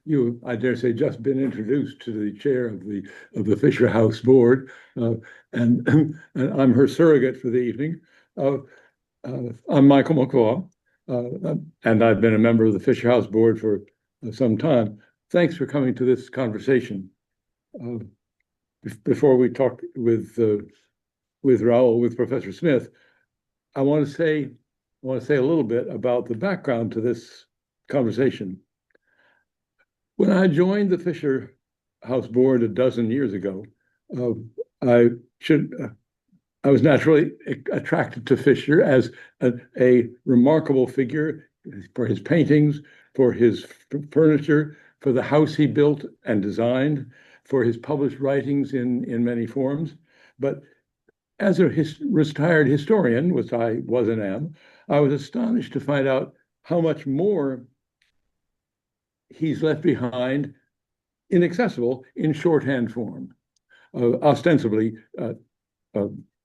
you, I dare say, just been introduced to the chair of the Fisher House board, and, and I'm her surrogate for the evening. I'm Michael McCaw, and I've been a member of the Fisher House board for some time. Thanks for coming to this conversation. Before we talk with Raoul, with Professor Smith, I want to say a little bit about the background to this conversation. When I joined the Fisher House board a dozen years ago, I was naturally attracted to Fisher as a remarkable figure for his paintings, for his furniture, for the house he built and designed, for his published writings in many forms. But as a retired historian, which I was and am, I was astonished to find out how much more he's left behind inaccessible in shorthand form, ostensibly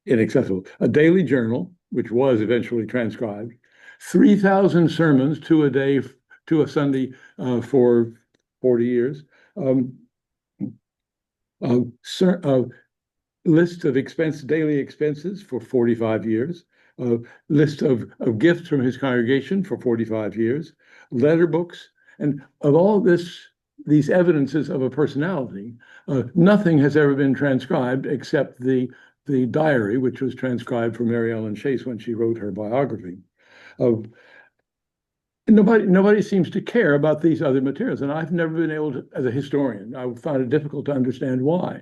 inaccessible. A daily journal, which was eventually transcribed, 3,000 sermons, two a day, to a Sunday for 40 years, list of daily expenses for 45 years, a list of gifts from his congregation for 45 years, letter books, and of all these evidences of a personality, nothing has ever been transcribed except the diary, which was transcribed for Mary Ellen Chase when she wrote her biography. Nobody seems to care about these other materials, and I've never been able to, as a historian, I found it difficult to understand why.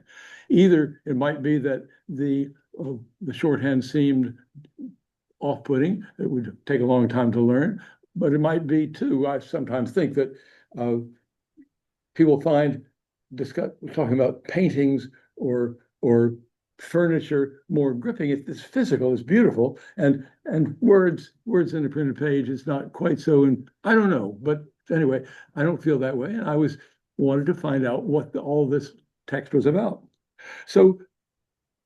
Either it might be that the shorthand seemed off-putting, it would take a long time to learn, but it might be too, I sometimes think that people find talking about paintings or furniture more gripping. It's physical, it's beautiful, and words in a printed page is not quite so. And I don't know, but anyway, I don't feel that way, and I wanted to find out what all this text was about. So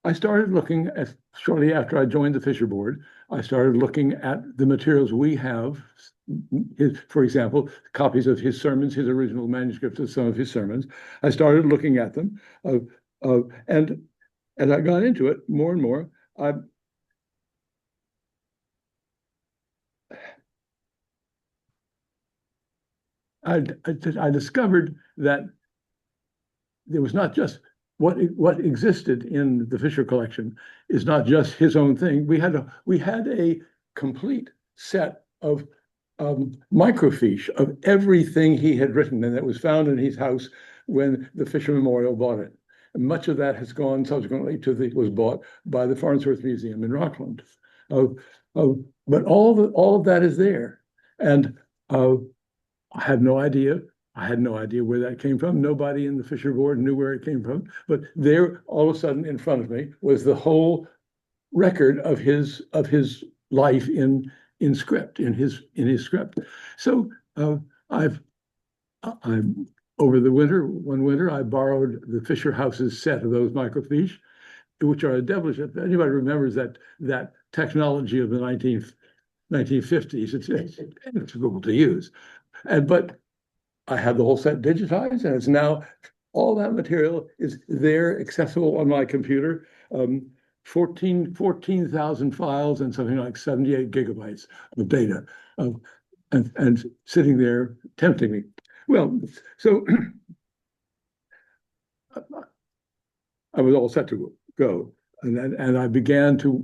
I started looking shortly after I joined the Fisher board. I started looking at the materials we have. For example, copies of his sermons, his original manuscripts of some of his sermons. I started looking at them, and as I got into it more and more, I discovered that there was not just what existed in the Fisher collection is not just his own thing. We had a complete set of microfiche of everything he had written, and that was found in his house when the Fisher Memorial bought it. And much of that has gone subsequently was bought by the Farnsworth Museum in Rockland. But all of that is there, and I had no idea. I had no idea where that came from. Nobody in the Fisher board knew where it came from. But there, all of a sudden, in front of me, was the whole record of his life in script, in his script. So I've over the one winter, I borrowed the Fisher House's set of those microfiche, which are a devilish. If anybody remembers that technology of the 1950s, it's difficult to use. But I had the whole set digitized, and it's now all that material is there, accessible on my computer. 14,000 files and something like 78 gigabytes of data, and sitting there tempting me. Well, so I was all set to go, and I began to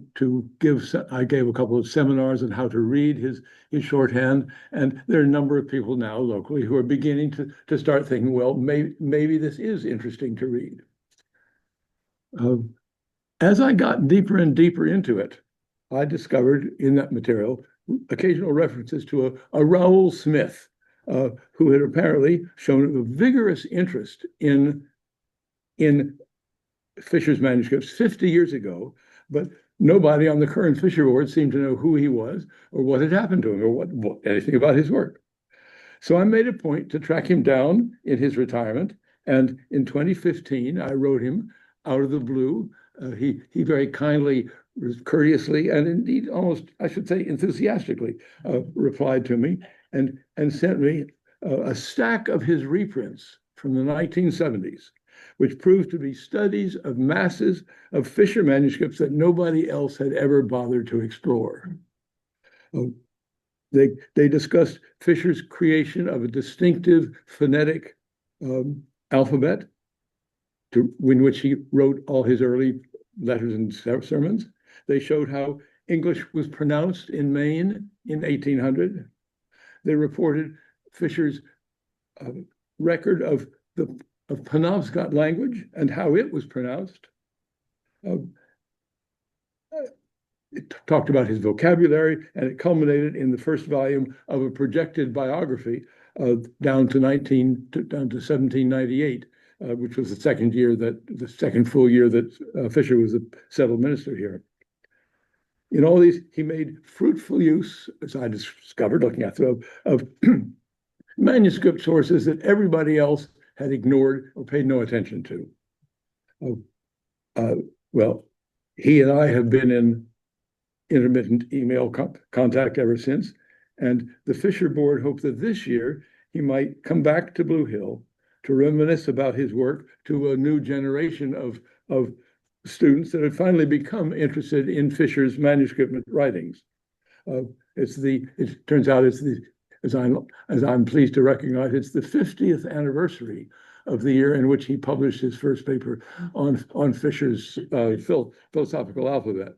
give. I gave a couple of seminars on how to read his shorthand, and there are a number of people now locally who are beginning to start thinking, well, maybe this is interesting to read. As I got deeper and deeper into it, I discovered in that material occasional references to a Raoul Smith, who had apparently shown a vigorous interest in Fisher's manuscripts 50 years ago, but nobody on the current Fisher board seemed to know who he was or what had happened to him or anything about his work. So I made a point to track him down in his retirement, and in 2015, I wrote him out of the blue. He very kindly, courteously, and indeed almost, I should say, enthusiastically replied to me and sent me a stack of his reprints from the 1970s, which proved to be studies of masses of Fisher manuscripts that nobody else had ever bothered to explore. They discussed Fisher's creation of a distinctive phonetic alphabet in which he wrote all his early letters and sermons. They showed how English was pronounced in Maine in 1800. They reported Fisher's record of Penobscot language and how it was pronounced. It talked about his vocabulary, and it culminated in the first volume of a projected biography down to 1798, which was the second full year that Fisher was a settled minister here. In all these, he made fruitful use, as I discovered looking at them, of manuscript sources that everybody else had ignored or paid no attention to. Well, he and I have been in intermittent email contact ever since, and the Fisher Board hoped that this year he might come back to Blue Hill to reminisce about his work to a new generation of students that had finally become interested in Fisher's manuscript writings. It turns out it's as I'm pleased to recognize, it's the 50th anniversary of the year in which he published his first paper on Fisher's philosophical alphabet.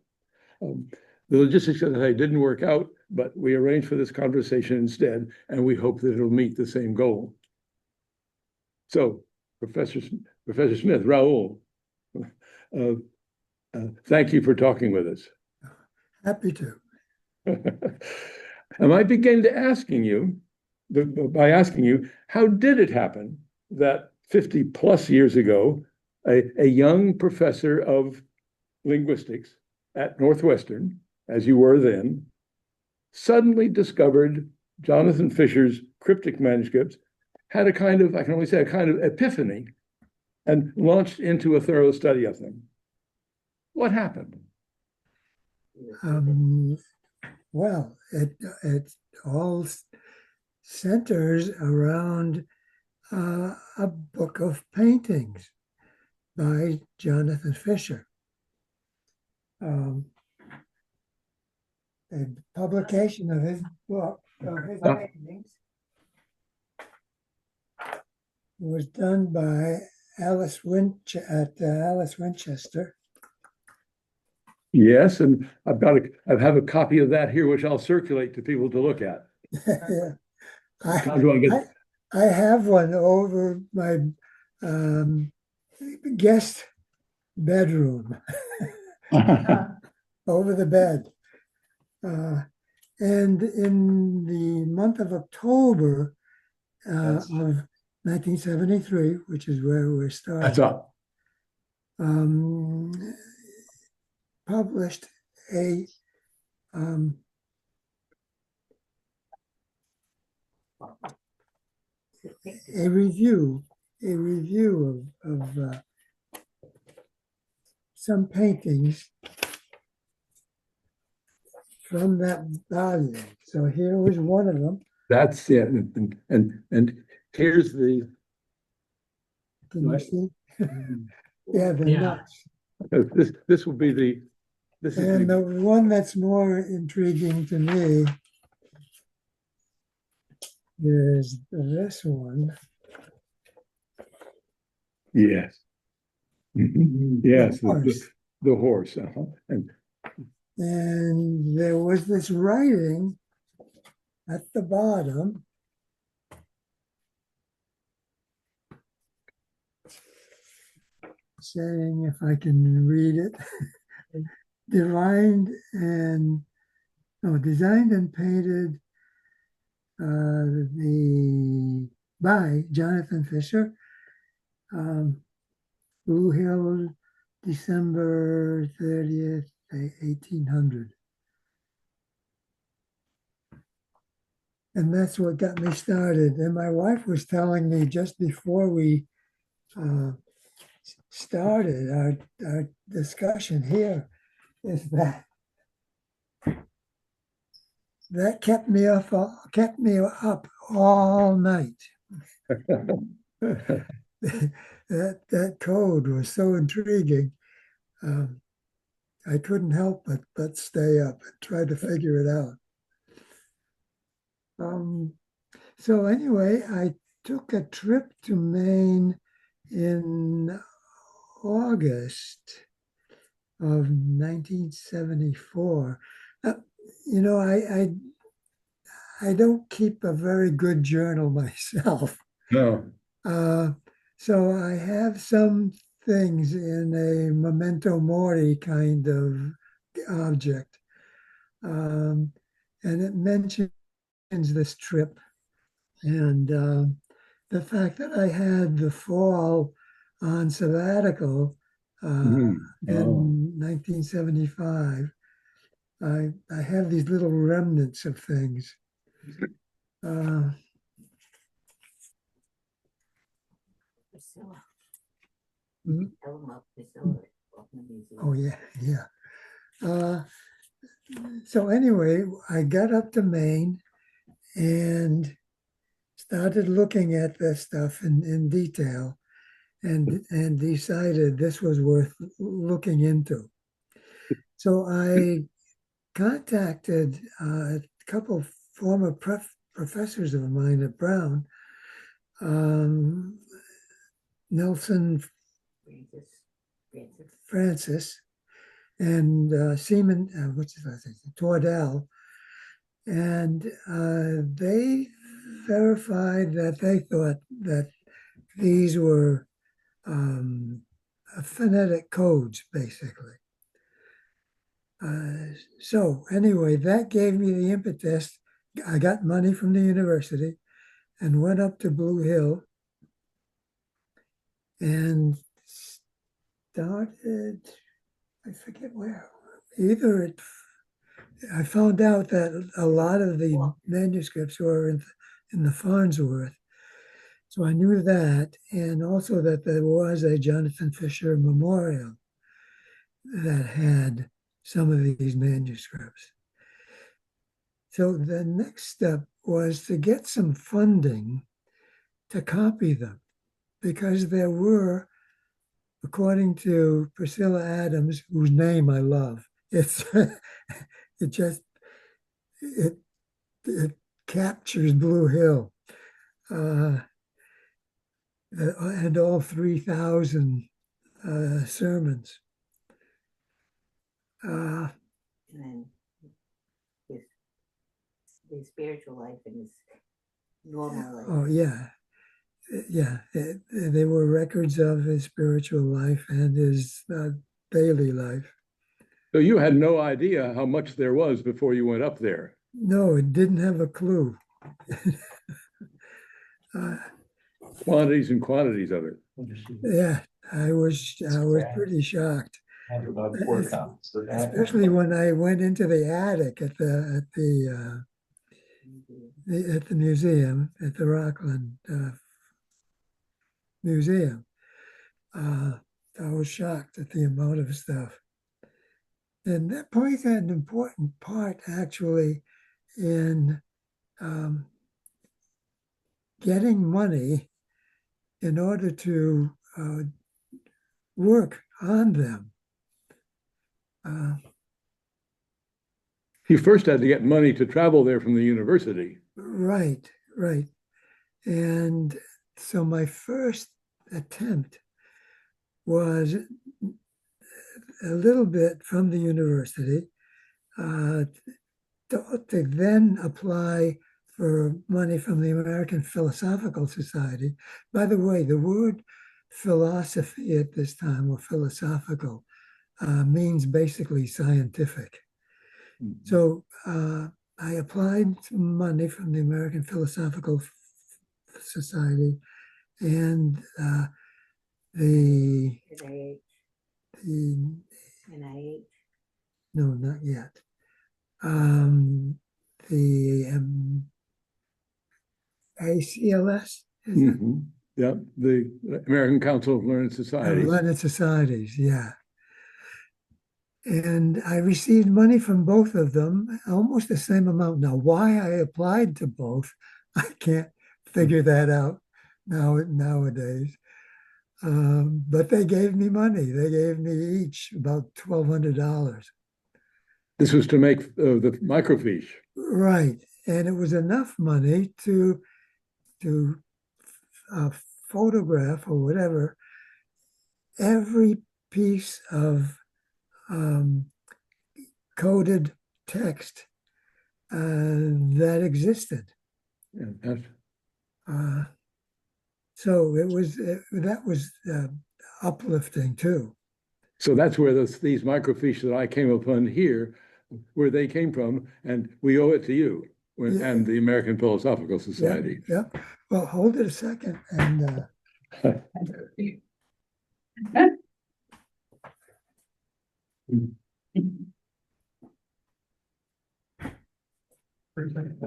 The logistics of the day didn't work out, but we arranged for this conversation instead, and we hope that it'll meet the same goal. So, Professor Smith, Raoul, thank you for talking with us. Happy to. And I begin by asking you, how did it happen that 50 plus years ago, a young professor of linguistics at Northwestern, as you were then, suddenly discovered Jonathan Fisher's cryptic manuscripts, had a kind of, I can only say, a kind of epiphany, and launched into a thorough study of them? What happened? Well, it all centers around a book of paintings by Jonathan Fisher. The publication of his book, of his paintings, was done by Alice Winchester. Yes, and I have a copy of that here, which I'll circulate to people to look at. Yeah. I have one over my guest bedroom, over the bed. And in the month of October of 1973, which is where we're starting, That's up. Published a review of some paintings from that volume. So here was one of them. That's it, and here's the. Can you see? Yeah, the nuts. This will be the. And the one that's more intriguing to me is this one. Yes. Yes, the horse. And there was this writing at the bottom. Saying, if I can read it, designed and painted by Jonathan Fisher, Blue Hill, December 30th, 1800. And that's what got me started. And my wife was telling me just before we started our discussion here, is that that kept me up all night. That code was so intriguing. Um, I couldn't help but stay up and try to figure it out. So anyway, I took a trip to Maine in August of 1974. You know, I don't keep a very good journal myself. No. So I have some things in a memento mori kind of object. And it mentions this trip and the fact that I had the fall on sabbatical in 1975. I have these little remnants of things. Oh yeah, yeah. So anyway, I got up to Maine and started looking at this stuff in detail and decided this was worth looking into. So I contacted a couple former professors of mine at Brown, Nelson Francis and Seaman, what's his last name? Tordell, and they verified that they thought that these were phonetic codes, basically. So anyway, that gave me the impetus. I got money from the university and went up to Blue Hill and started, I forget where, I found out that a lot of the manuscripts were in the Farnsworth. So I knew that, and also that there was a Jonathan Fisher memorial that had some of these manuscripts. So the next step was to get some funding to copy them, because there were, according to Priscilla Adams, whose name I love, it captures Blue Hill, and all 3,000 sermons. And his spiritual life and his normal life. Oh yeah, yeah. They were records of his spiritual life and his daily life. So you had no idea how much there was before you went up there. No, it didn't have a clue. Quantities and quantities of it. Yeah, I was pretty shocked. Especially when I went into the attic at the museum, at the Rockland museum. I was shocked at the amount of stuff. And that plays an important part, actually, in getting money in order to work on them. You first had to get money to travel there from the university. Right. And so my first attempt was a little bit from the university to then apply for money from the American Philosophical Society. By the way, the word philosophy at this time, or philosophical, means basically scientific. Mm-hmm. So I applied money from the American Philosophical Society and the NIH? No, not yet. The ACLS? Mm-hmm. Yeah, the American Council of Learned Societies. Learned Societies, yeah. And I received money from both of them, almost the same amount. Now, why I applied to both, I can't figure that out nowadays. But they gave me money. They gave me each about $1,200. This was to make the microfiche. Right. And it was enough money to photograph or whatever every piece of coded text that existed. Yeah, So that was uplifting too. so that's where these microfiches that I came upon here, where they came from, and we owe it to you and the American Philosophical Society. Yeah. Well, hold it a second, and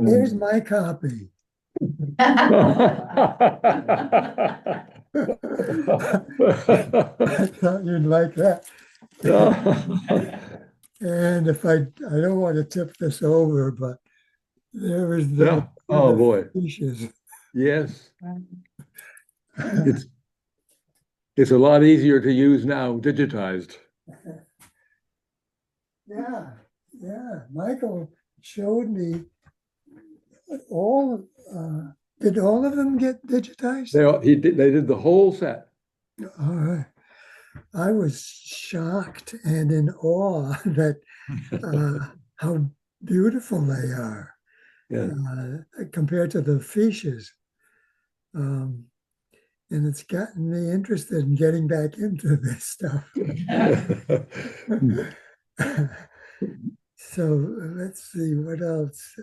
here's my copy. I thought you'd like that. And if I don't want to tip this over, but there is the Yeah. Oh boy. fishes. Yes. It's a lot easier to use now, digitized. Yeah. Michael showed me did all of them get digitized? They did the whole set. All right. I was shocked and in awe that how beautiful they are, Yeah. compared to the fiches. And it's gotten me interested in getting back into this stuff. So let's see what else.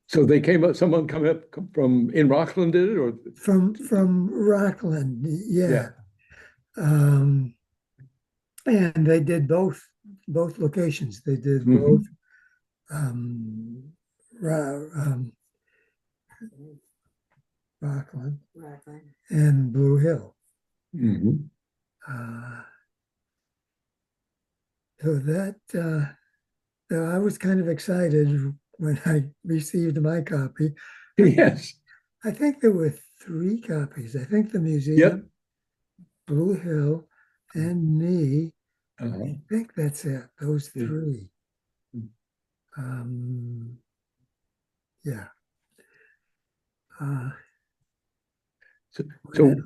So they came up. Someone come up from in Rockland, did it, or from Rockland? Yeah. And they did both locations. They did both Rockland and Blue Hill. So that I was kind of excited when I received my copy. Yes. I think there were 3 copies. I think the museum, Blue Hill, and me. I think that's it. Those 3. Yeah. So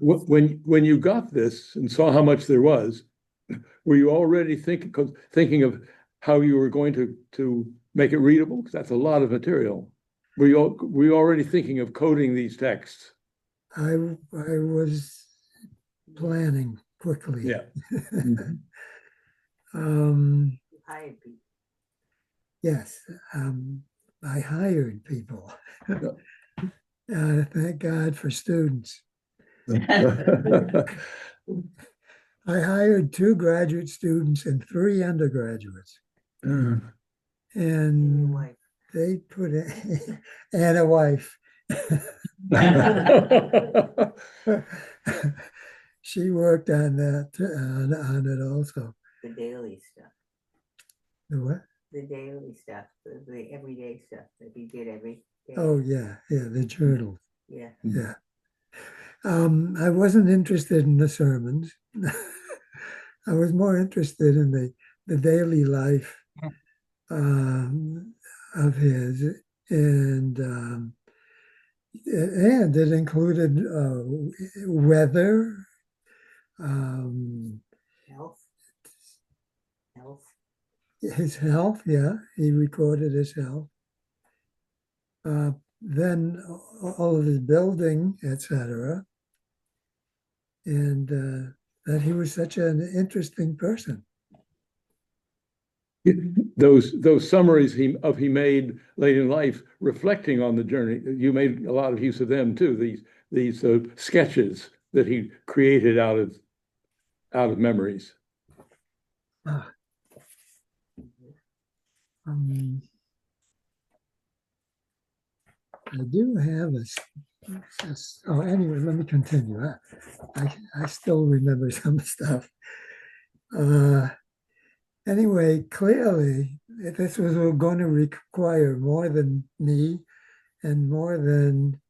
when you got this and saw how much there was, were you already thinking of how you were going to make it readable? Because that's a lot of material. Were you already thinking of coding these texts? I was planning quickly. Yeah. Yes, I hired people. Thank God for students. I hired 2 graduate students and 3 undergraduates. And they put in, and a wife. She worked on that, on it also. The daily stuff. The what? The daily stuff, the everyday stuff that we did every day. Oh yeah, the journal. Yeah. I wasn't interested in the sermons. I was more interested in the daily life of his, and it included weather, health, his health. Yeah, he recorded his health. Then all of his building, etc., and that he was such an interesting person. Those summaries he made late in life, reflecting on the journey. You made a lot of use of them too. These sketches that he created out of memories. I do have anyway, let me continue. I still remember some stuff. Anyway, clearly, this was going to require more than me and more than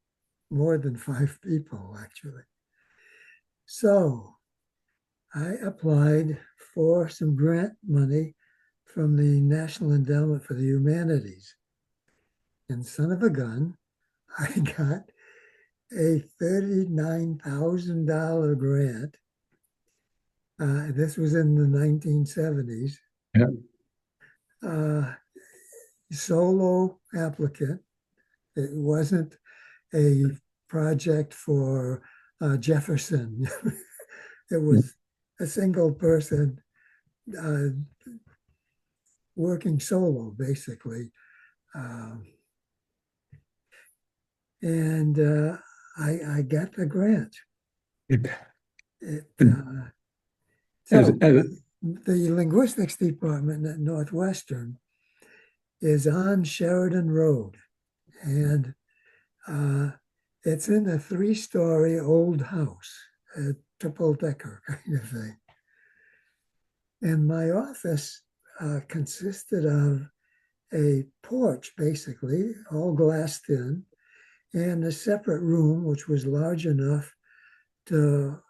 5 people, actually. So I applied for some grant money from the National Endowment for the Humanities. And son of a gun, I got a $39,000 grant. This was in the 1970s. Yeah. Solo applicant. It wasn't a project for Jefferson. It was a single person working solo, basically. And I got the grant. The linguistics department at Northwestern is on Sheridan Road, and it's in a 3-story old house, a triple-decker kind of thing. And my office consisted of a porch, basically, all glassed in, and a separate room, which was large enough to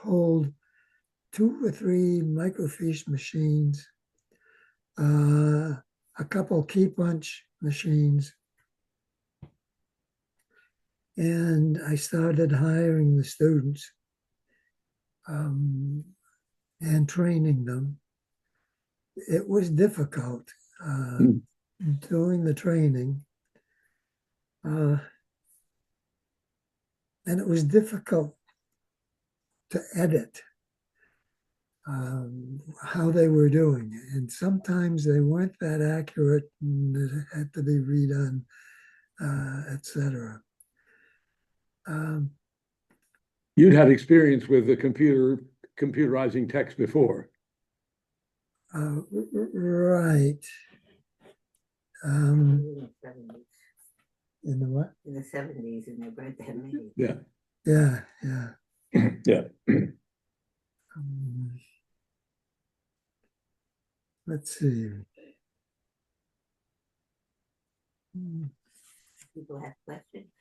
hold 2 or 3 microfiche machines, a couple keypunch machines. And I started hiring the students and training them. It was difficult doing the training. And it was difficult to edit how they were doing. And sometimes they weren't that accurate and it had to be redone, etc. You'd had experience with the computerizing text before. Right. In the what? In the 70s, and there weren't that many. Yeah. Yeah, yeah. Yeah. Let's see. People have questions?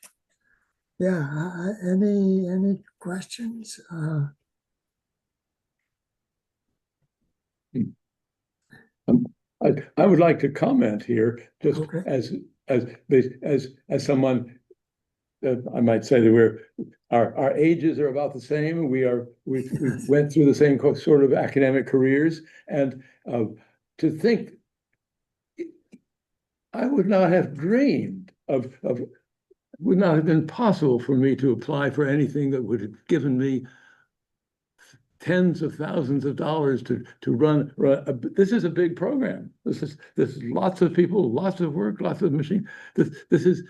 Yeah, any questions? I would like to comment here, just Okay. as someone that I might say that our ages are about the same. We went through the same sort of academic careers, and to think I would not have dreamed of would not have been possible for me to apply for anything that would have given me tens of thousands of dollars to run. This is a big program. This is lots of people, lots of work, lots of machine. This is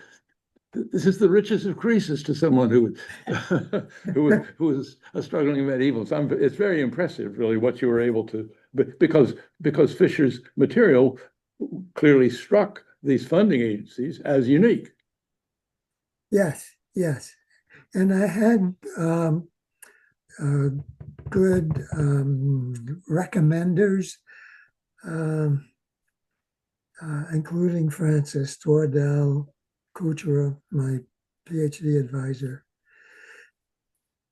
the riches of Croesus to someone who was a struggling medieval. So it's very impressive, really, what you were able to, because Fisher's material clearly struck these funding agencies as unique. Yes, yes. And I had good recommenders, including Francis Tordell Kuchera, my PhD advisor.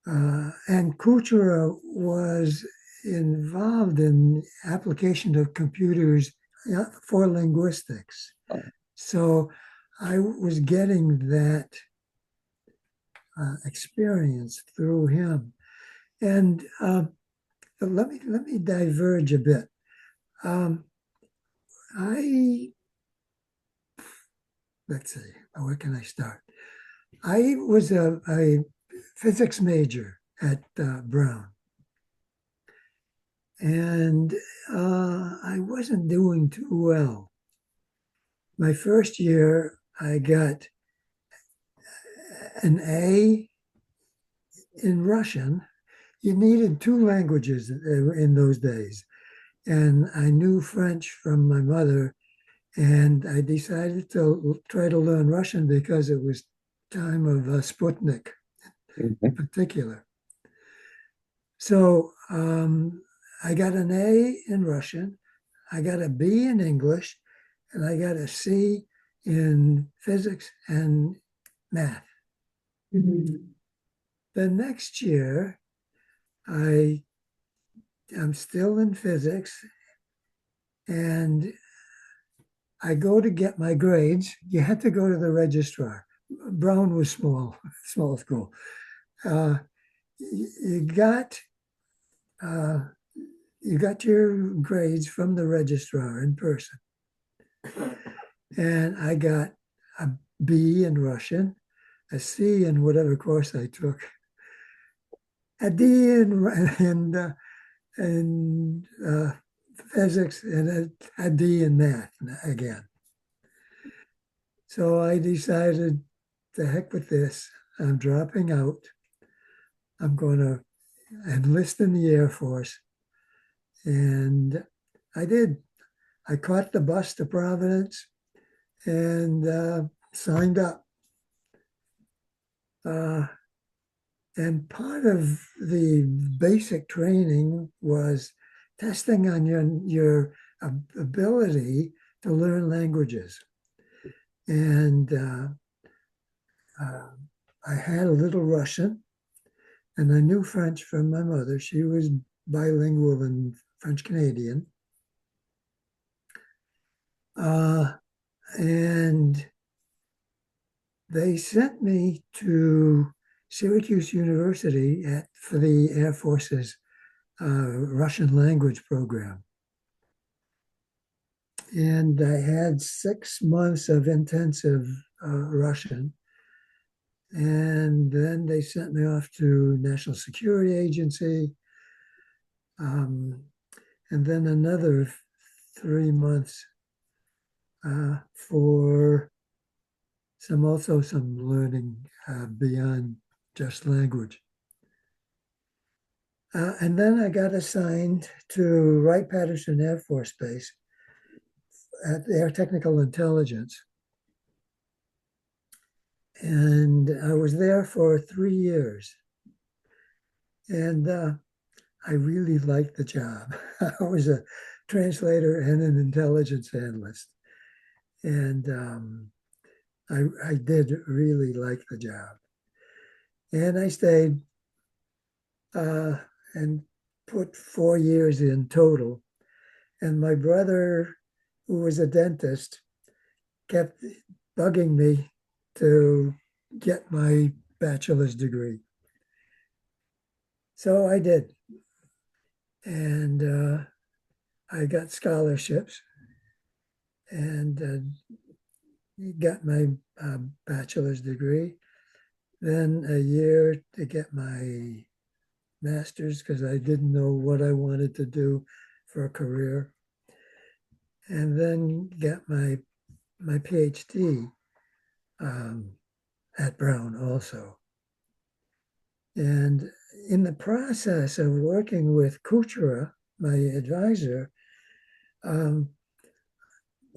And Kuchera was involved in application of computers for linguistics. So I was getting that experience through him. And let me diverge a bit. Let's see, where can I start? I was a physics major at Brown. And I wasn't doing too well. My first year, I got an A in Russian. You needed 2 languages in those days. And I knew French from my mother. And I decided to try to learn Russian because it was time of Sputnik in particular. So I got an A in Russian, I got a B in English, and I got a C in physics and math. The next year, I'm still in physics, and I go to get my grades. You had to go to the registrar. Brown was small school. You got your grades from the registrar in person. And I got a B in Russian, a C in whatever course I took, a D in physics, and a D in math again. So I decided, the heck with this. I'm dropping out. I'm going to enlist in the Air Force. And I did. I caught the bus to Providence and signed up. And part of the basic training was testing on your ability to learn languages. And I had a little Russian, and I knew French from my mother. She was bilingual and French Canadian. And they sent me to Syracuse University for the Air Force's Russian language program. And I had 6 months of intensive Russian. And then they sent me off to National Security Agency. And then another 3 months for some learning beyond just language. And then I got assigned to Wright-Patterson Air Force Base at Air Technical Intelligence. And I was there for 3 years. And I really liked the job. I was a translator and an intelligence analyst. And I did really like the job. And I stayed and put 4 years in total. And my brother, who was a dentist, kept bugging me to get my bachelor's degree. So I did. And I got scholarships and got my bachelor's degree. Then a year to get my master's because I didn't know what I wanted to do for a career. And then got my PhD at Brown also. And in the process of working with Kuchera, my advisor, I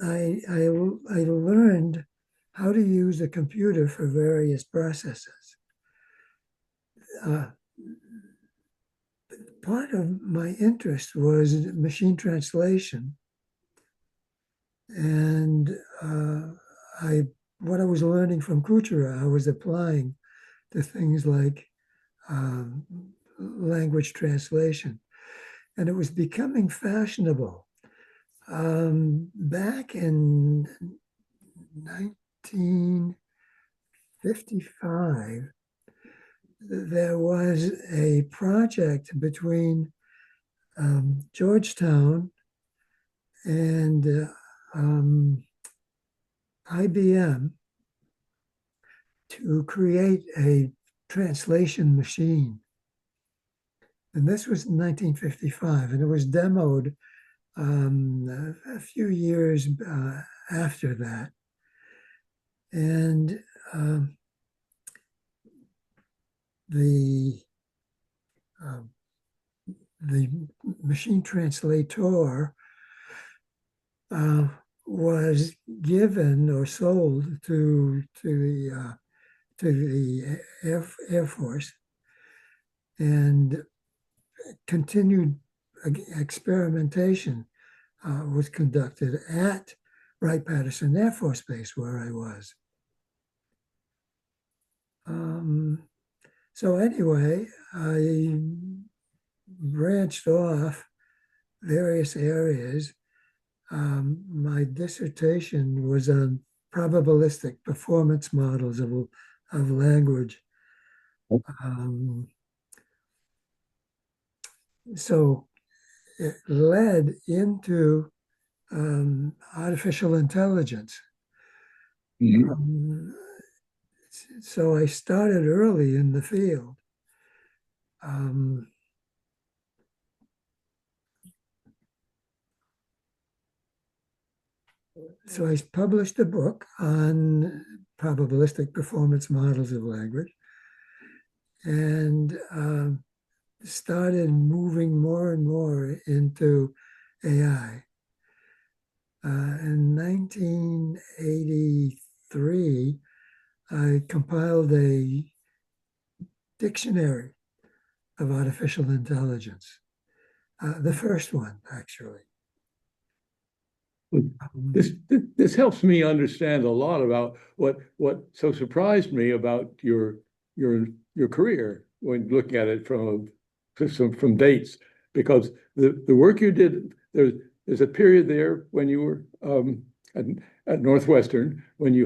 learned how to use a computer for various processes. Part of my interest was machine translation. And what I was learning from Kuchera, I was applying to things like language translation. And it was becoming fashionable. Back in 1955, there was a project between Georgetown and IBM to create a translation machine. And this was in 1955, and it was demoed a few years after that. And the machine translator was given or sold to the Air Force and continued experimentation was conducted at Wright-Patterson Air Force Base, where I was. So anyway, I branched off various areas. My dissertation was on probabilistic performance models of language. So it led into artificial intelligence. So I started early in the field. So I published a book on probabilistic performance models of language, and started moving more and more into AI. In 1983, I compiled a dictionary of artificial intelligence, the first one, actually. This helps me understand a lot about what so surprised me about your career when looking at it from dates, because the work you did, there's a period there when you were at Northwestern, when you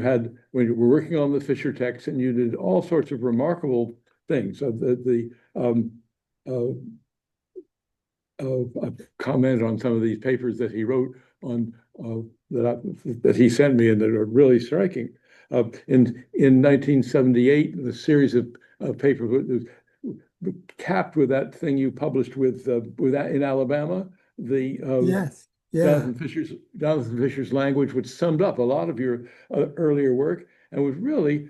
were working on the Fisher text, and you did all sorts of remarkable things. I've commented on some of these papers that he wrote on that he sent me, and that are really striking. In 1978, the series of papers capped with that thing you published with that in Alabama, the Yes, yeah, Jonathan Fisher's language, which summed up a lot of your earlier work, and was really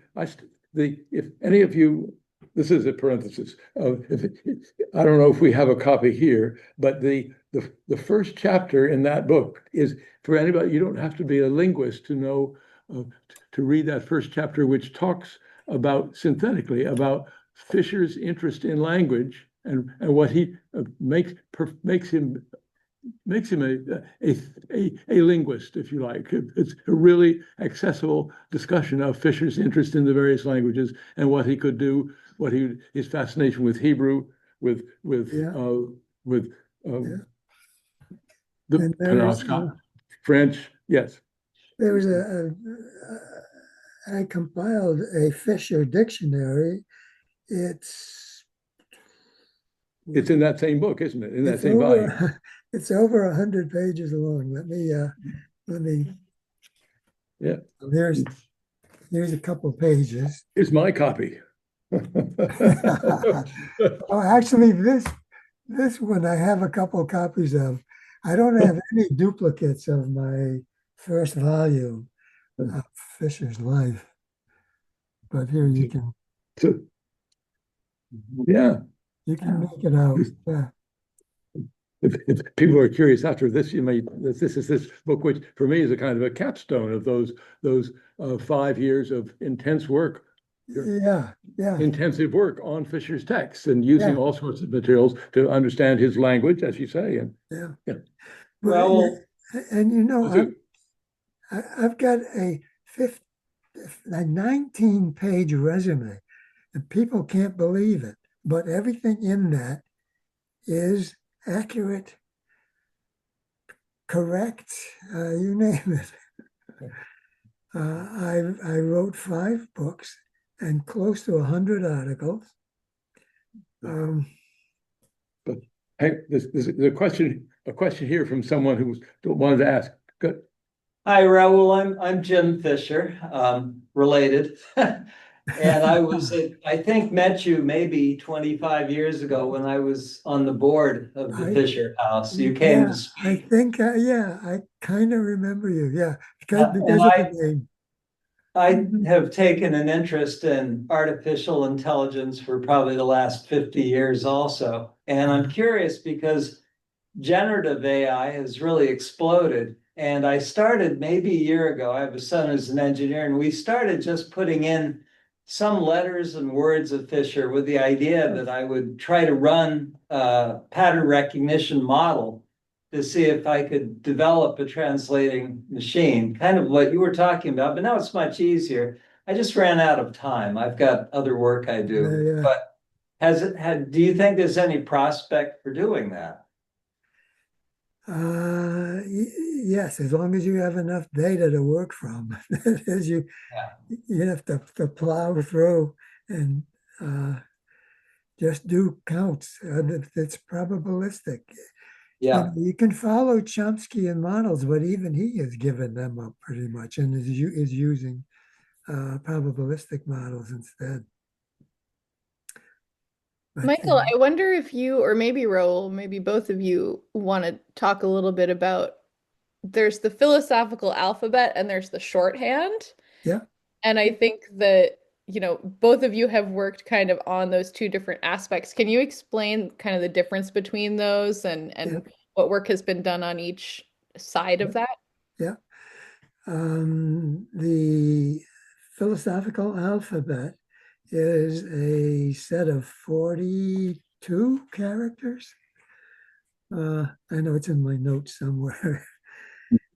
if any of you. This is a parenthesis. I don't know if we have a copy here, but the first chapter in that book is for anybody. You don't have to be a linguist to know to read that first chapter, which talks about synthetically about Fisher's interest in language and what he makes him a linguist, if you like. It's a really accessible discussion of Fisher's interest in the various languages and what he could do, his fascination with Hebrew, with the Penobscot, French. Yes, there was I compiled a Fisher dictionary. It's in that same book, isn't it? In that same volume. It's over 100 pages long. Let me. Yeah. Here's a couple of pages. Here's my copy. Oh, actually, this one I have a couple of copies of. I don't have any duplicates of my first volume of Fisher's Life, but here you can. Yeah. You can make it out. Yeah. If people are curious after this, this is this book, which for me is a kind of a capstone of those 5 years of intense work. Yeah. Intensive work on Fisher's text and using all sorts of materials to understand his language, as you say. And yeah. Well, and I've got a 19-page resume, and people can't believe it, but everything in that is accurate, correct, you name it. I wrote 5 books and close to 100 articles. But hey, there's a question here from someone who wanted to ask. Good. Hi, Raoul. I'm Jim Fisher, related. And I think met you maybe 25 years ago when I was on the board of the Fisher House. You came to speak. I think, I kind of remember you. Yeah, because of the name. I have taken an interest in artificial intelligence for probably the last 50 years also. And I'm curious because generative AI has really exploded. And I started maybe a year ago. I have a son who's an engineer, and we started just putting in some letters and words of Fisher with the idea that I would try to run a pattern recognition model to see if I could develop a translating machine, kind of what you were talking about, but now it's much easier. I just ran out of time. I've got other work I do, Yeah. but do you think there's any prospect for doing that? Yes, as long as you have enough data to work from. As you Yeah. you have to plow through and just do counts. It's probabilistic. Yeah. You can follow Chomsky and models, but even he has given them up pretty much and is using probabilistic models instead. But, Michael, I wonder if you, or maybe Raoul, maybe both of you want to talk a little bit about there's the philosophical alphabet and there's the shorthand. yeah, And I think that, both of you have worked kind of on those two different aspects. Can you explain kind of the difference between those and yeah, what work has been done on each side of that? yeah. The philosophical alphabet is a set of 42 characters. I know it's in my notes somewhere.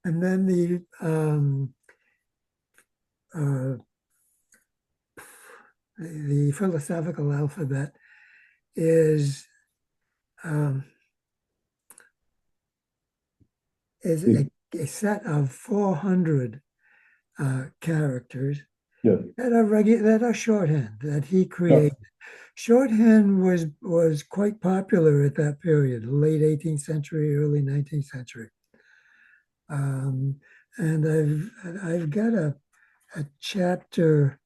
And then the philosophical alphabet is a set of 400 characters Yeah. that are shorthand that he created. Shorthand was quite popular at that period, late 18th century, early 19th century. And I've got a chapter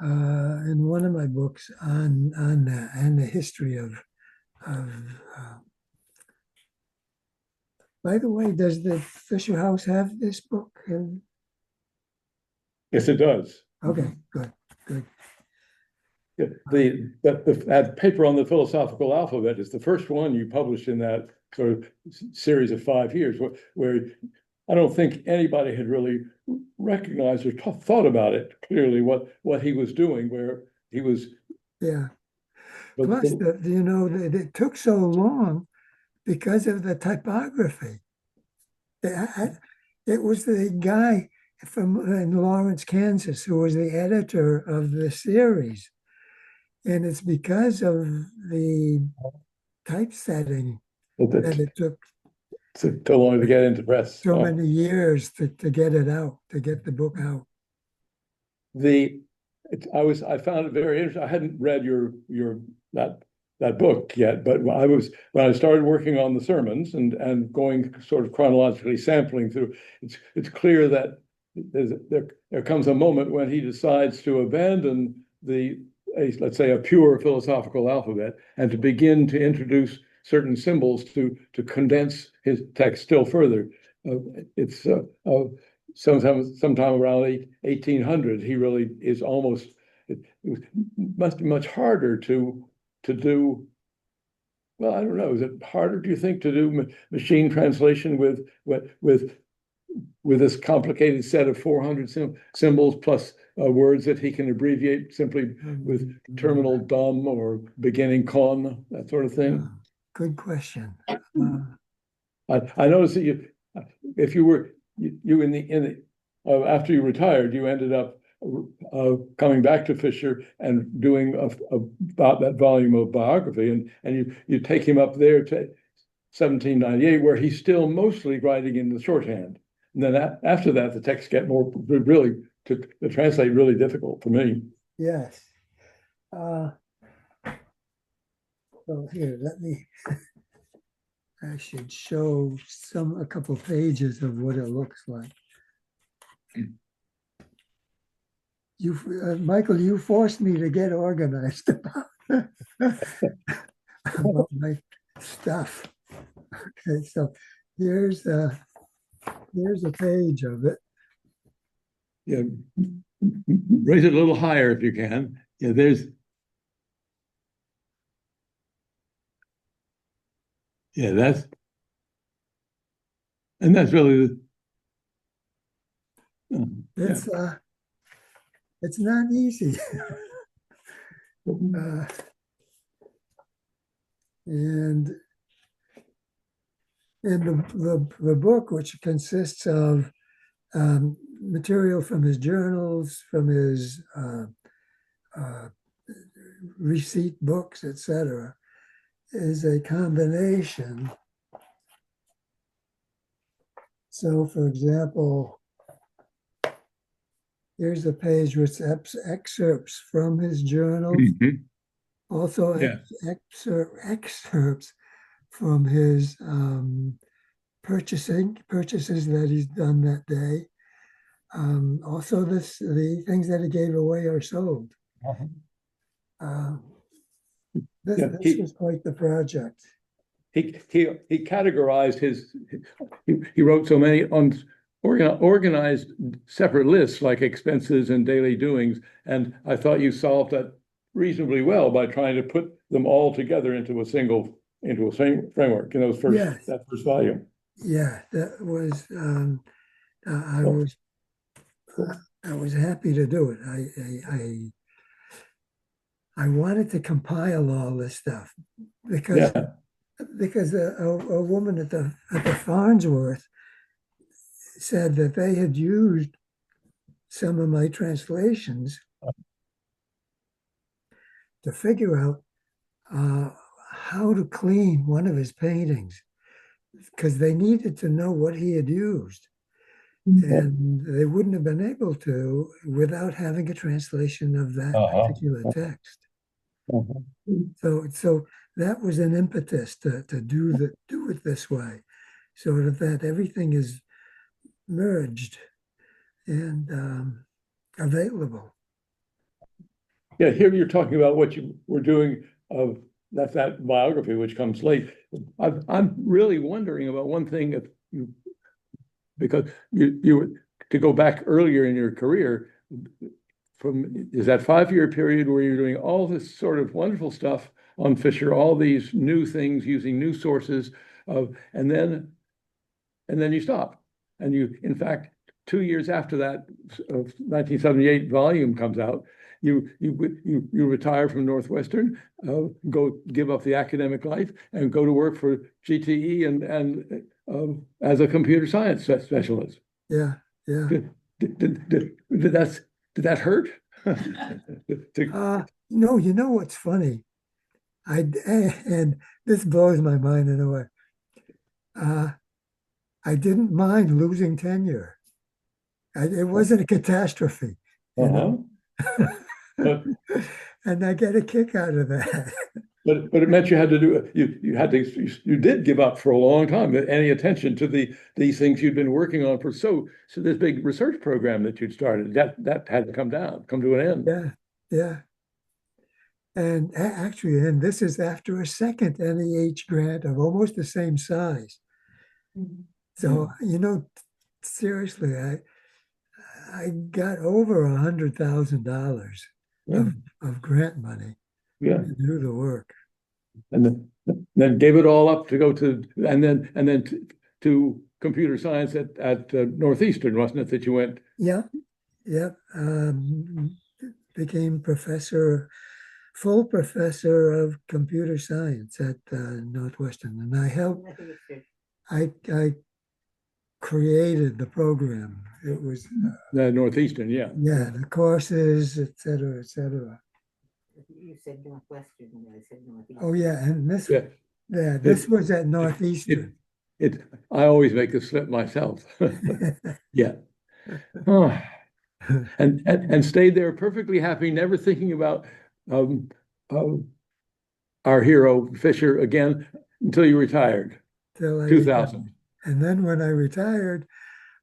in one of my books on that and the history of. By the way, does the Fisher House have this book? Yes, it does. Okay, good. Yeah, that paper on the philosophical alphabet is the first one you published in that sort of series of 5 years, where I don't think anybody had really recognized or thought about it clearly what he was doing, where he was. Yeah. But, Plus, it took so long because of the typography. It was the guy in Lawrence, Kansas, who was the editor of the series. And it's because of the typesetting that it took so long to get into press. so many years to get it out, to get the book out. I found it very interesting. I hadn't read that book yet, but when I started working on the sermons and going sort of chronologically sampling through, it's clear that there comes a moment when he decides to abandon let's say a pure philosophical alphabet and to begin to introduce certain symbols to condense his text still further. It's sometime around 1800. He really is almost. It must be much harder to do. Well, I don't know. Is it harder, do you think, to do machine translation with this complicated set of 400 symbols plus words that he can abbreviate simply with terminal dom or beginning con, that sort of thing? Good question. I noticed that if you were after you retired, you ended up coming back to Fisher and doing about that volume of biography, and you take him up there to 1798, where he's still mostly writing in the shorthand. And then after that, the text get really to translate really difficult for me. Yes. So here, I should show a couple pages of what it looks like. Michael, you forced me to get organized about my stuff. Okay, so here's a page of it. Yeah, raise it a little higher if you can. Yeah, that's really it's not easy. And And the book, which consists of material from his journals, from his receipt books, etc., is a combination. So, for example, here's a page with excerpts from his journals, also Yeah. excerpts from his purchases that he's done that day. Also, the things that he gave away or sold. This was quite the project. He categorized he wrote so many organized separate lists like expenses and daily doings, and I thought you solved that reasonably well by trying to put them all together into a same framework in those that first volume. Yeah, that was I was happy to do it. I wanted to compile all this stuff because a woman at the Farnsworth said that they had used some of my translations to figure out how to clean one of his paintings because they needed to know what he had used. And they wouldn't have been able to without having a translation of that particular text. So that was an impetus to do it this way, so that everything is merged and available. Yeah, here you're talking about what you were doing of that biography, which comes late. I'm really wondering about one thing, because you were to go back earlier in your career. Is that 5-year period where you're doing all this sort of wonderful stuff on Fisher, all these new things using new sources and then you stop. And you, in fact, 2 years after that 1978 volume comes out, you retire from Northwestern, go give up the academic life and go to work for GTE and as a computer science specialist. Yeah. Did that hurt? No, you know what's funny? And this blows my mind in a way. I didn't mind losing tenure. It wasn't a catastrophe, you know? And I get a kick out of that. But it meant you had to do you did give up for a long time any attention to these things you'd been working on for so this big research program that you'd started that had to come to an end. Yeah. And actually, and this is after a second NEH grant of almost the same size. So, seriously, I got over $100,000 of grant money to do the work. And then gave it all up to go to and then to computer science at Northeastern, wasn't it, that you went? Yeah. Became full professor of computer science at Northwestern, and I created the program. It was Northeastern, the courses, et cetera, et cetera. You said Northwestern, and I said Northeastern. Oh yeah, and this was at Northeastern. I always make a slip myself. Yeah. Oh. And stayed there perfectly happy, never thinking about our hero Fisher again until you retired. 2000. And then when I retired,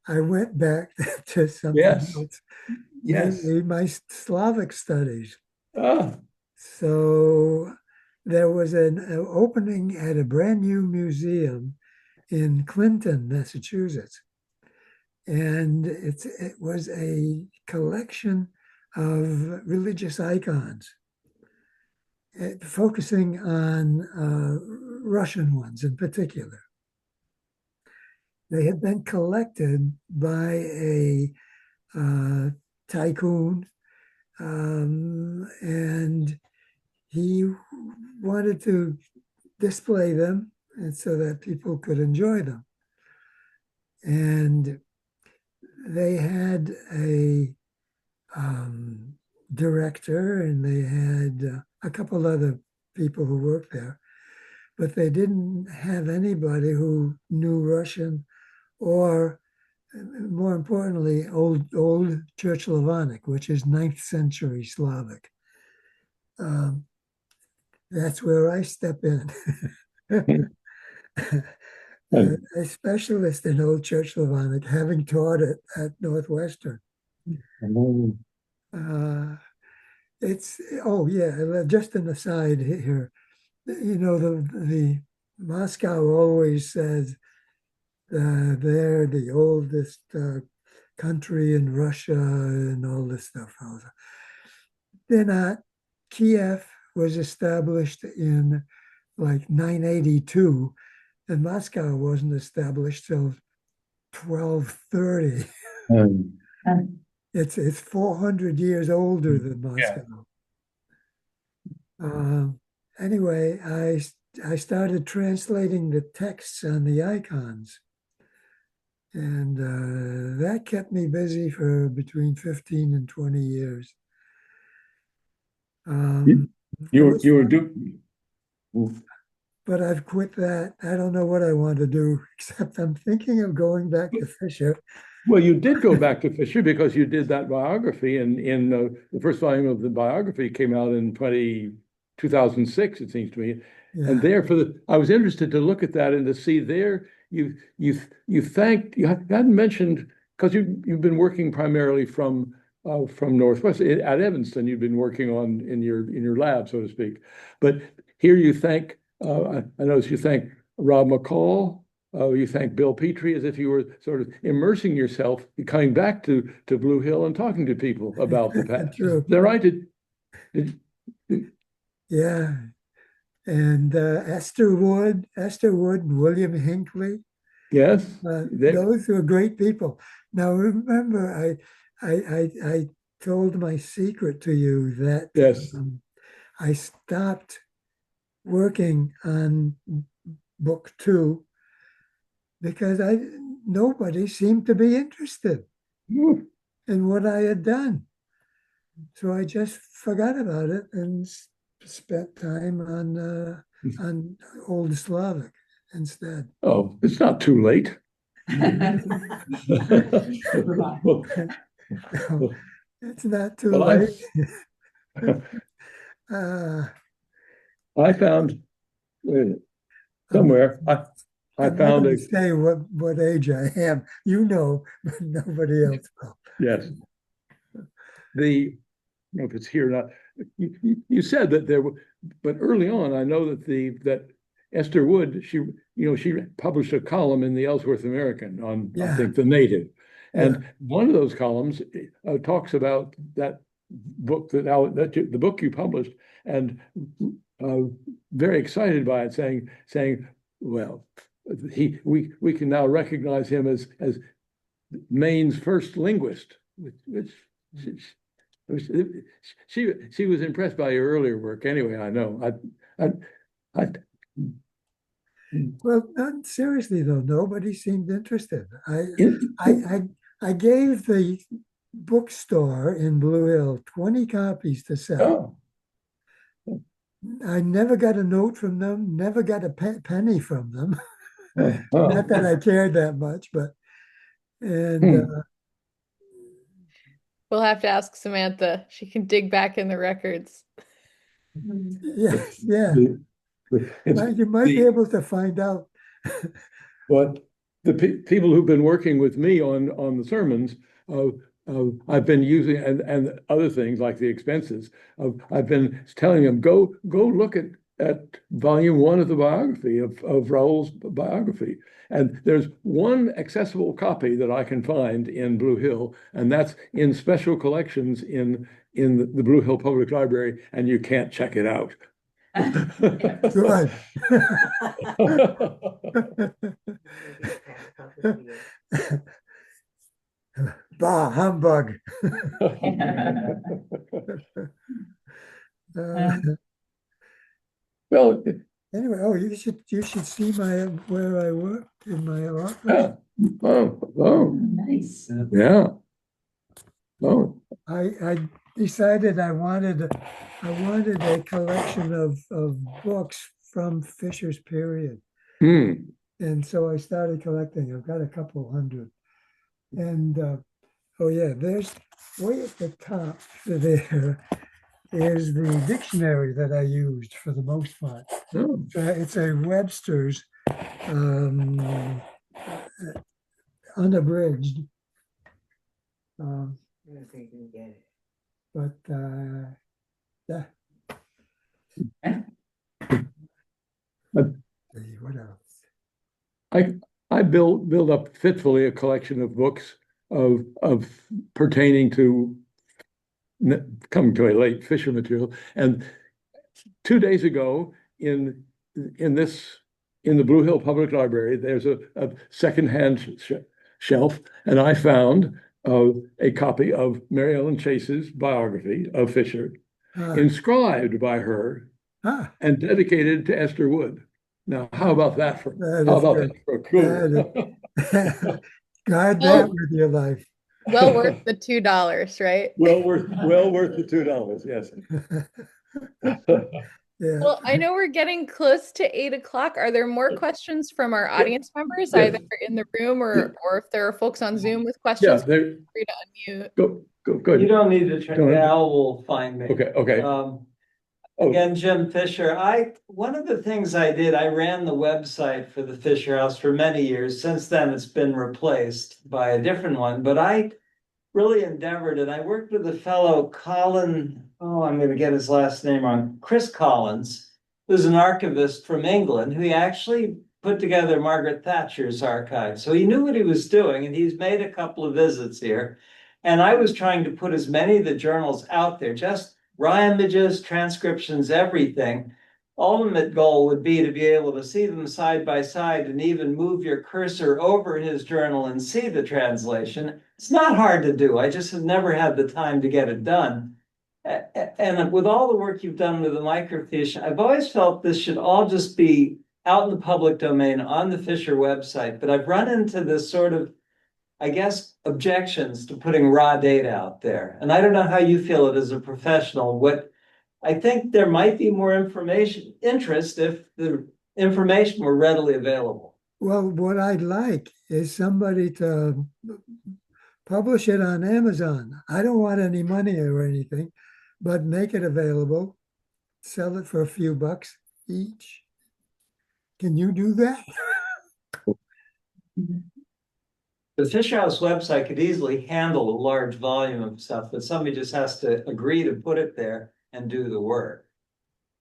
I went back to something else. Yes. My Slavic studies. Ah. So there was an opening at a brand new museum in Clinton, Massachusetts. And it was a collection of religious icons, focusing on Russian ones in particular. They had been collected by a tycoon, and he wanted to display them and so that people could enjoy them. And they had a director, and they had a couple other people who worked there, but they didn't have anybody who knew Russian or, more importantly, old Church Slavonic, which is 9th century Slavic. That's where I step in. A specialist in Old Church Slavonic, having taught it at Northwestern. It's, oh yeah, just an aside here. You know, the Moscow always says they're the oldest country in Russia and all this stuff. They're not. Kiev was established in like 982, and Moscow wasn't established till 1230. It's 400 years older than Moscow. Yeah. Anyway, I started translating the texts on the icons, and that kept me busy for between 15 and 20 years. You were doing. But I've quit that. I don't know what I want to do, except I'm thinking of going back to Fisher. Well, you did go back to Fisher because you did that biography, and in the first volume of the biography came out in 2006, it seems to me. Yeah. And there, I was interested to look at that and to see there you hadn't mentioned, because you've been working primarily from Northwestern at Evanston. You've been working on in your lab, so to speak. But here you thank I noticed you thank Rob McCall. You thank Bill Petrie, as if you were sort of immersing yourself, coming back to Blue Hill and talking to people about the past. True. Is that right? Yeah. And Esther Wood, and William Hinckley. Yes. Those were great people. Now, remember, I told my secret to you that yes. I stopped working on book 2 because nobody seemed to be interested in what I had done. So I just forgot about it and spent time on Old Slavic instead. Oh, it's not too late. It's not too late. I found somewhere. I found to say what age I am. You know, but nobody else knows. Yes. I don't know if it's here or not. You said that there were, but early on, I know that Esther Wood, she published a column in the Ellsworth American on, I think, the native, and one of those columns talks about that book the book you published, and very excited by it, saying, well, we can now recognize him as Maine's first linguist, which she was impressed by your earlier work. Anyway, I know. Well, not seriously though. Nobody seemed interested. I gave the bookstore in Blue Hill 20 copies to sell. Oh. I never got a note from them. Never got a penny from them. Not that I cared that much, but we'll have to ask Samantha. She can dig back in the records. Yeah. You might be able to find out. But the people who've been working with me on the sermons, I've been using and other things like the expenses. I've been telling them go look at volume 1 of the biography of Raoul's biography. And there's one accessible copy that I can find in Blue Hill, and that's in special collections in the Blue Hill Public Library, and you can't check it out. Good. Bah, humbug. Well, Anyway, oh, you should see where I worked in my office. Yeah. Oh, Nice. yeah. Oh, I decided I wanted a collection of books from Fisher's period. And so I started collecting. I've got a couple hundred. And oh yeah, there's way at the top there is the dictionary that I used for the most part. oh. It's a Webster's unabridged. I don't think you can get it. But yeah. See, what else? I build up fitfully a collection of books of pertaining to coming to a late Fisher material. And 2 days ago in the Blue Hill Public Library, there's a secondhand shelf, and I found a copy of Mary Ellen Chase's biography of Fisher, inscribed by her and dedicated to Esther Wood. Now, how about that for a clue? Guard that with your life. Well worth the $2, right? Well worth the $2, yes. Yeah. Well, I know we're getting close to 8 o'clock. Are there more questions from our audience members, Yes. either in the room or if there are folks on Zoom with Yeah, questions? Feel free to unmute. go You ahead. don't need to turn, Don't- Al will find me. Okay. Oh. Again, Jim Fisher, one of the things I did, I ran the website for the Fisher House for many years. Since then, it's been replaced by a different one, but I really endeavored, and I worked with a fellow, Colin, I'm going to get his last name wrong, Chris Collins, who's an archivist from England, who actually put together Margaret Thatcher's archive. So he knew what he was doing, and he's made a couple of visits here. And I was trying to put as many of the journals out there, just raw images, transcriptions, everything. Ultimate goal would be to be able to see them side by side and even move your cursor over his journal and see the translation. It's not hard to do. I just have never had the time to get it done. And with all the work you've done with the microfiche, I've always felt this should all just be out in the public domain on the Fisher website. But I've run into this sort of, I guess, objections to putting raw data out there. And I don't know how you feel it as a professional. I think there might be more interest if the information were readily available. Well, what I'd like is somebody to publish it on Amazon. I don't want any money or anything, but make it available, sell it for a few bucks each. Can you do that? The Fisher House website could easily handle a large volume of stuff, but somebody just has to agree to put it there and do the work.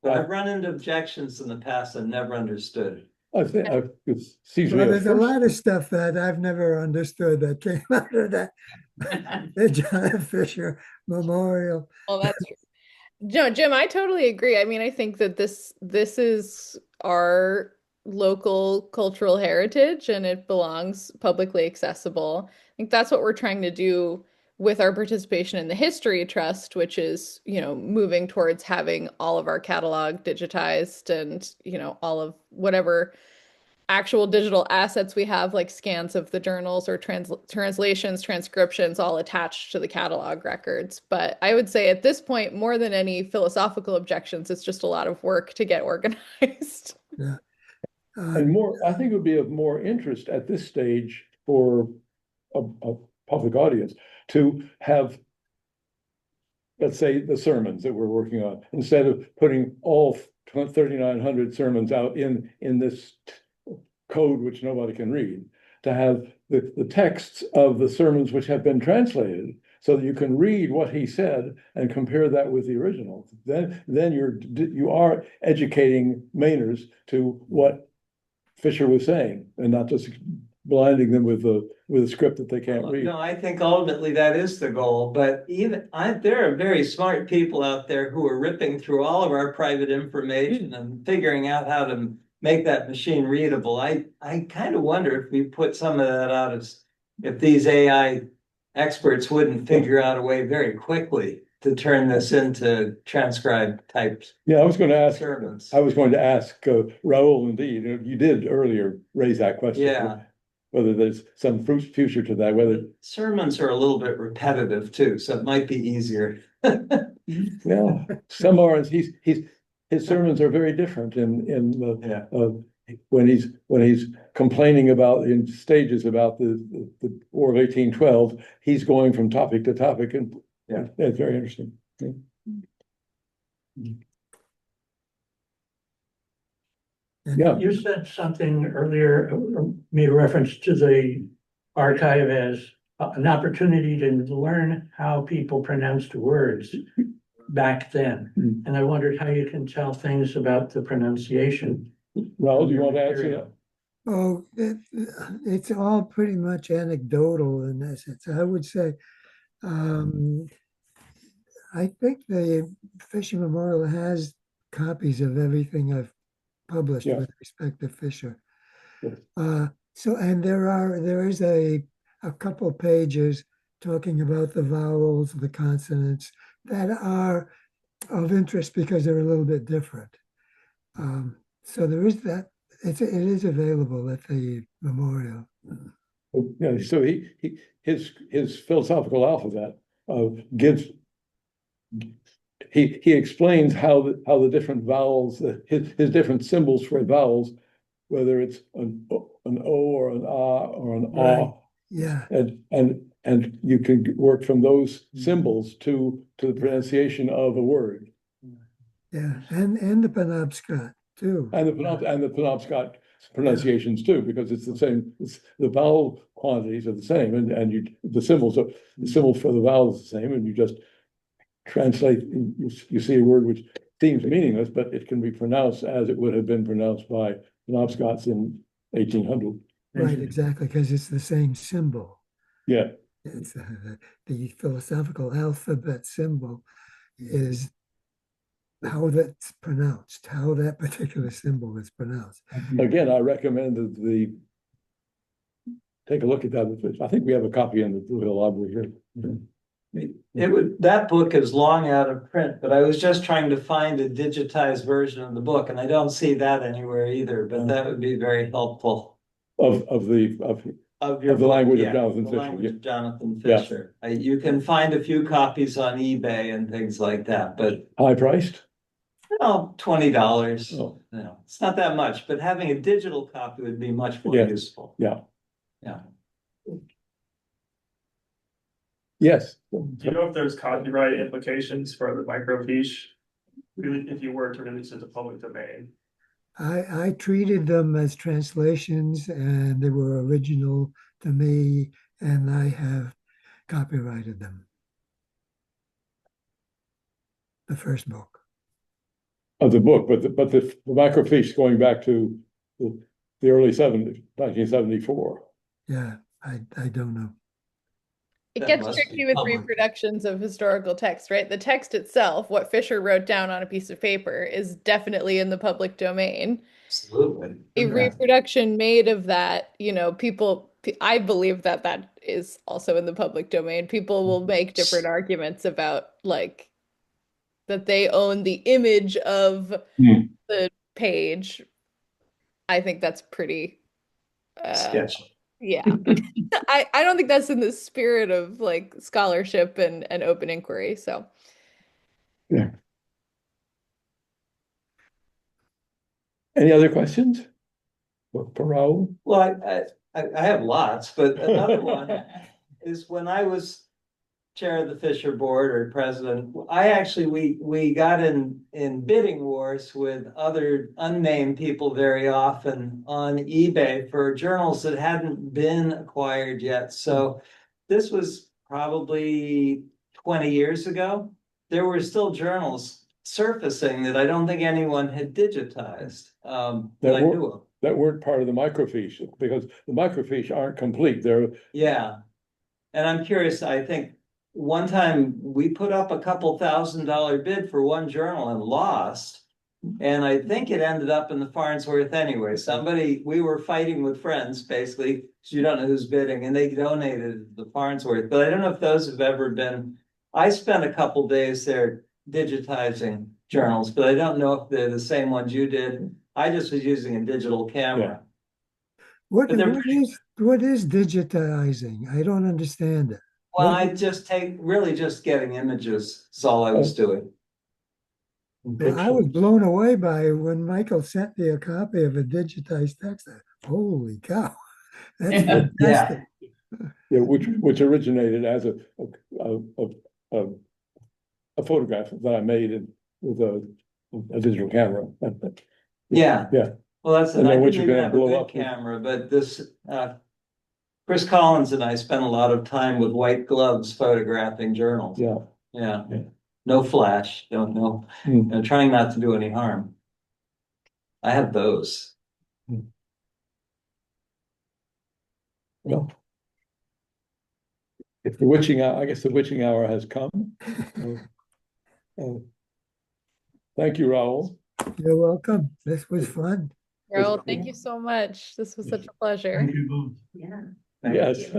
But I've run into objections in the past and never understood. I think it seems to Well, me there's a lot of stuff that I've never understood that came out of that the John Fisher Memorial. Well, that's true. No, Jim, I totally agree. I mean, I think that this is our local cultural heritage and it belongs publicly accessible. I think that's what we're trying to do with our participation in the History Trust, which is, moving towards having all of our catalog digitized and, all of whatever actual digital assets we have, like scans of the journals or translations, transcriptions, all attached to the catalog records. But I would say at this point, more than any philosophical objections, it's just a lot of work to get organized. Yeah. And I think it would be of more interest at this stage for a public audience to have, let's say, the sermons that we're working on, instead of putting all 3,900 sermons out in this code which nobody can read, to have the texts of the sermons which have been translated so that you can read what he said and compare that with the original. Then you are educating Mainers to what Fisher was saying and not just blinding them with a script that they can't read. No, I think ultimately that is the goal, but there are very smart people out there who are ripping through all of our private information and figuring out how to make that machine readable. I kind of wonder if we put some of that out, if these AI experts wouldn't figure out a way very quickly to turn this into transcribed typed Yeah, I was going to ask, sermons. Raoul, indeed, you did earlier raise that question. Yeah. Whether there's some future to that, whether, Sermons are a little bit repetitive too, so it might be easier. well, some are, his sermons are very different in Yeah. when he's complaining about in stages about the War of 1812, he's going from topic to topic, and Yeah. it's very interesting. Yeah, You said something earlier, made a reference to the archive as an opportunity to learn how people pronounced words back then. Mm. And I wondered how you can tell things about the pronunciation. Raoul, do you want to answer that? Oh, it's all pretty much anecdotal in essence. I would say, I think the Fisher Memorial has copies of everything I've published Yeah. with respect to Fisher. Yes. So, and there is a couple pages talking about the vowels, the consonants that are of interest because they're a little bit different. So there is that. It is available at the memorial. Yeah, so his philosophical alphabet gives, he explains how the different vowels, his different symbols for vowels, whether it's an O or an ah or an Right. ah, Yeah, and you can work from those symbols to the pronunciation of a word. yeah, and the Penobscot too. And the Penobscot pronunciations too, because it's the same, the vowel quantities are the same, and the symbols for the vowels are the same, and you just translate, you see a word which seems meaningless, but it can be pronounced as it would have been pronounced by Penobscots in 1800. Right, exactly, because it's the same symbol. Yeah, It's the philosophical alphabet symbol is how that's pronounced, how that particular symbol is pronounced. again, I recommend that take a look at that. I think we have a copy in the Blue Hill Library here. That book is long out of print, but I was just trying to find a digitized version of the book, and I don't see that anywhere either, but that would be very helpful. Of the language of Jonathan the Fisher. language of Jonathan Yeah. Fisher. You can find a few copies on eBay and things like that, but High priced? $20. Oh, It's not that much, but having a digital copy would be much more Yeah. useful. yeah. Yeah. Yes. Do you know if there's copyright implications for the microfiche? If you were to release it to public domain? I treated them as translations and they were original to me, and I have copyrighted them. The first book. Of the book, but the microfiche going back to the early 70s, 1974. Yeah, I don't know. It That gets must tricky be with public. reproductions of historical text, right? The text itself, what Fisher wrote down on a piece of paper, is definitely in the public domain. Absolutely. A reproduction made of that, I believe that is also in the public domain. People will make different arguments about like that they own the image of the page. I think that's pretty Sketchy. yeah. I don't think that's in the spirit of like scholarship and open inquiry. So Yeah. Any other questions? For Raoul? Well, I have lots, but another one is when I was chair of the Fisher board or president, we got in bidding wars with other unnamed people very often on eBay for journals that hadn't been acquired yet. So this was probably 20 years ago. There were still journals surfacing that I don't think anyone had digitized that I knew of. That weren't part of the microfiche, because the microfiche aren't complete. They're Yeah. And I'm curious, I think one time we put up a couple $1,000 bid for one journal and lost. And I think it ended up in the Farnsworth anyway. We were fighting with friends, basically, because you don't know who's bidding, and they donated the Farnsworth. But I don't know if those have ever been I spent a couple days there digitizing journals, but I don't know if they're the same ones you did. I just was using a digital camera. What, But they're what is digitizing? I don't understand it. Well, What- I just really just getting images is all I was doing. Well, I was blown away by when Michael sent me a copy of a digitized text. Holy cow, that's fantastic. Yeah, which originated as a photograph that I made with a digital camera. Yeah. Yeah. Well, that's, And I then what didn't you're even gonna have a blow good up with- camera, but this, Chris Collins and I spent a lot of time with white gloves photographing journals. Yeah. Yeah. Yeah. No flash, don't know, trying not to do any harm. I have those. Well, if the witching hour, I guess the witching hour has come. Thank you, Raoul. You're welcome. This was fun. Raoul, thank you so much. This was such a pleasure. Thank you both. Yeah. Yes.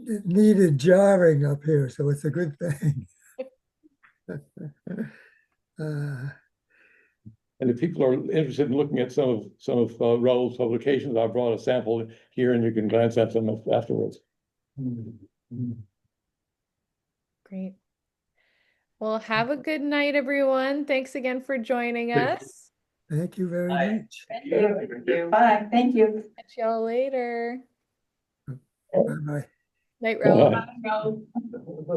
It needed jarring up here, so it's a good thing. And if people are interested in looking at some of Raoul's publications, I brought a sample here, and you can glance at them afterwards. Great. Well, have a good night, everyone. Thanks again for joining us. Thank you very Bye. much. Thank you. Bye, thank you. Catch y'all later. Bye-bye. Night, Raoul. Bye.